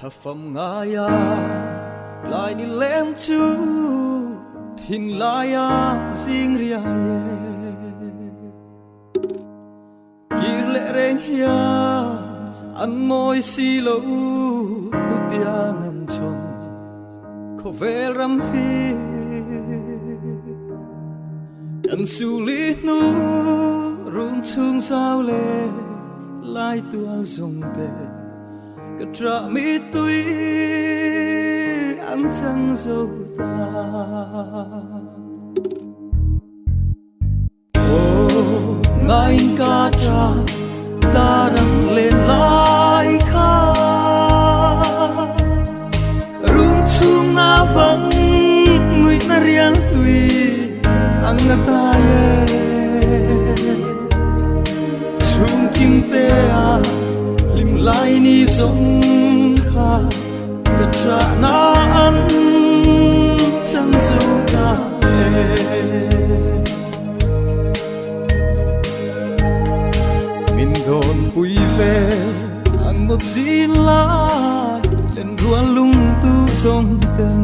ถ้าฟังงายาปลายนี่เล่มจูทิ้งลายาสิงเรียกีเลเรงเฮียอันมอยสีโลนุตยางันชงขเวรำฮีกันสุลินูรุนทุงสาวเลลายตัวทรงเตกระtraมีตุยอันจังโซตาโอ้ไงกาตราตารังเล่นลายข้ารุนทุงนาฟังงุยนาเรียนตุยอังตาเยชุมกิมเตอาลิมลายนี่สงขากระtraนาอันจังโซตามินโดนปุยเฟอังหมดจีลายเล่นรัวลุงตูทรงเต็ม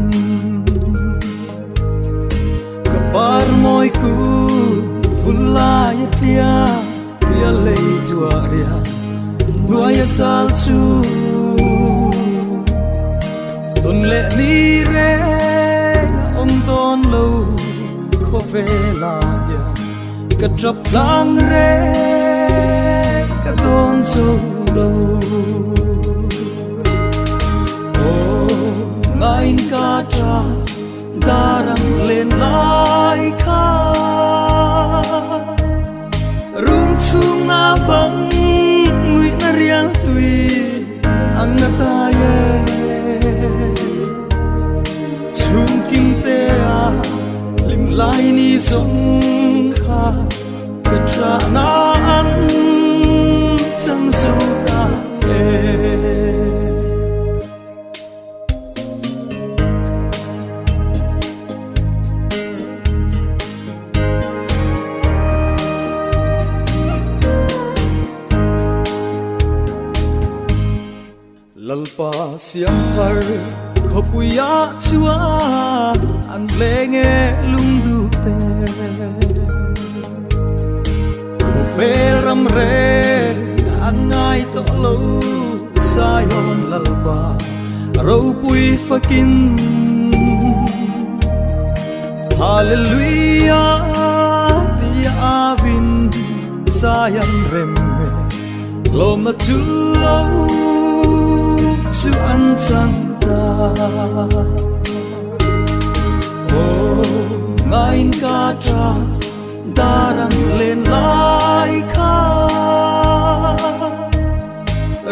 กับปาร์มอยกูฟุลลายเทียเรียเลยตัวเรียNuaya salju Ton le ni re Om ton lo Ko vela ya Ka trap lang re Ka ton so lo Oh Ngain ka tra Darang len lai ka Rung chung na vang Riang tui ang nataye chung kim te a lim lai ni song kha katra na an chang so ta lalpa siang thar khopuya chua an lenge lungdu te ko fel ram re an ngai to lo sayon lalpa ro pui fakin hallelujah ti avin sayan remme lom na chulo Su an chang ta Oh ngain ka tra Darang len lai ka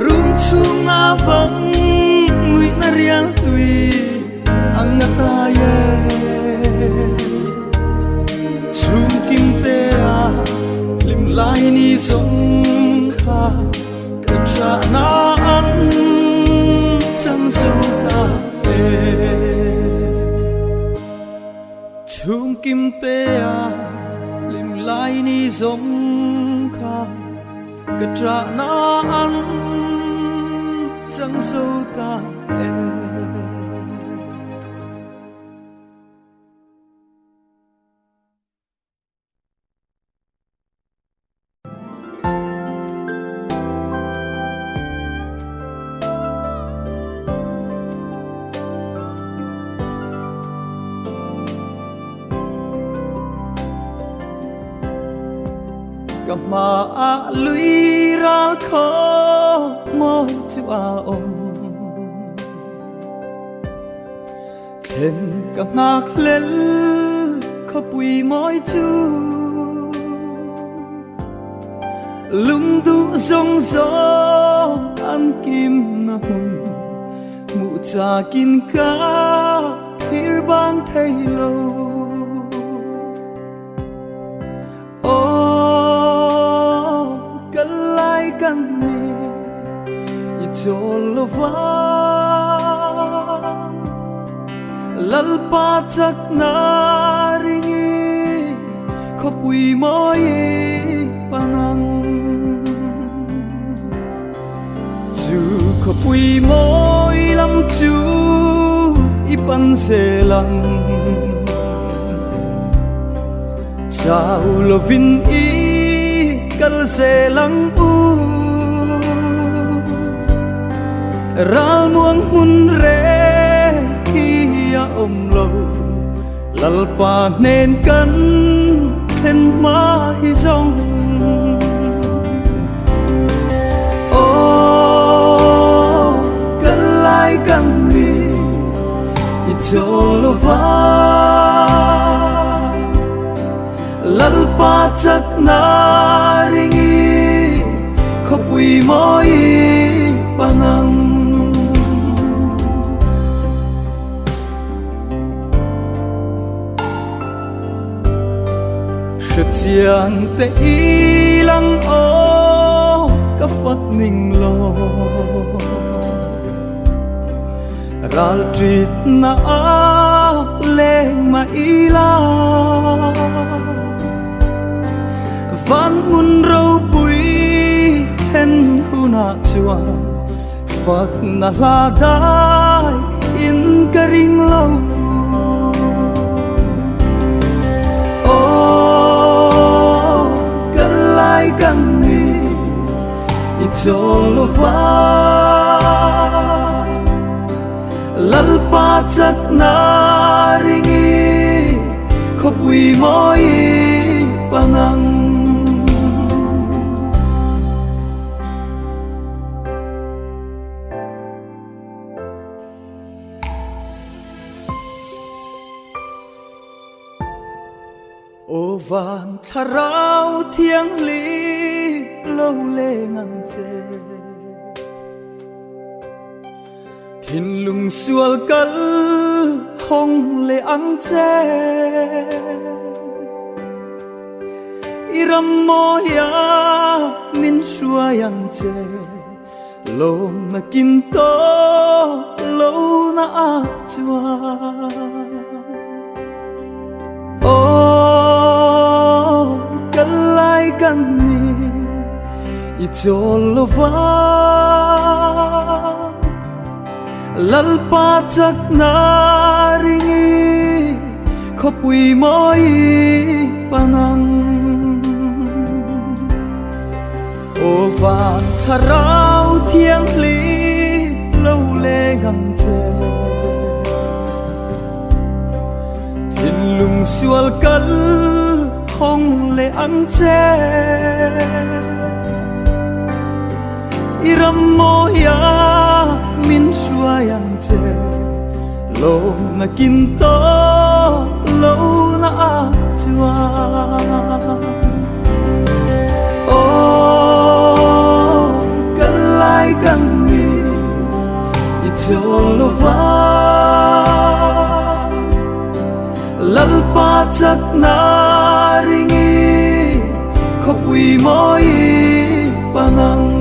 Rung chung na vang Ngui na riang tui Ang nataye Chung kim te a Lim lai ni song ka Katra na an Chẳng so ta chung kim te a lim lai ni giống kha katra na an chẳng so taกับมาอาลุยราขอมอยจูอาอมเข็นกับงากเล่นเขาปุยมอยจูลุงดูทรงซองอันกิมนะหงมูจากินกาพิรบางไทยโลกันนี่ยิ่งโจลฟ้าลัลปาจักนาริงีขบุยมอยปังังจูขบุยมอยล pan se lang chào lo vin y kal se lang u ral muang hun re hi ya lo lal pa nên cân thêm ma hi sông ô cân lai cân đi i cho lo va lal pa chắc na ringi khóc quy môi panang sự chiang te y lăng ô ka phật ninh lo ral trit na leng ma y la van hun râu bụi then hu na chua phật na la dai in ka ring lâu kan ni i cholo va lal pa chak na ringi khopui moi panang ô van tharau thiang li lâu lê ngang chê thiên lùng xual cල් hong lê ang chê iram mo ya min shua yang chê lâu na kin to lâu na a chua kalai kan ni i cholo va lal pa chak na ringi khopui moi panang ô van tharau thiang li lâu lê ngam che thiên lùng xual cl hong lê ang che iram mo ya min shua yang che lo na kin to lo na a chua ô kalai kan ni i cholo va lal pa chak na ringi khopui moi panang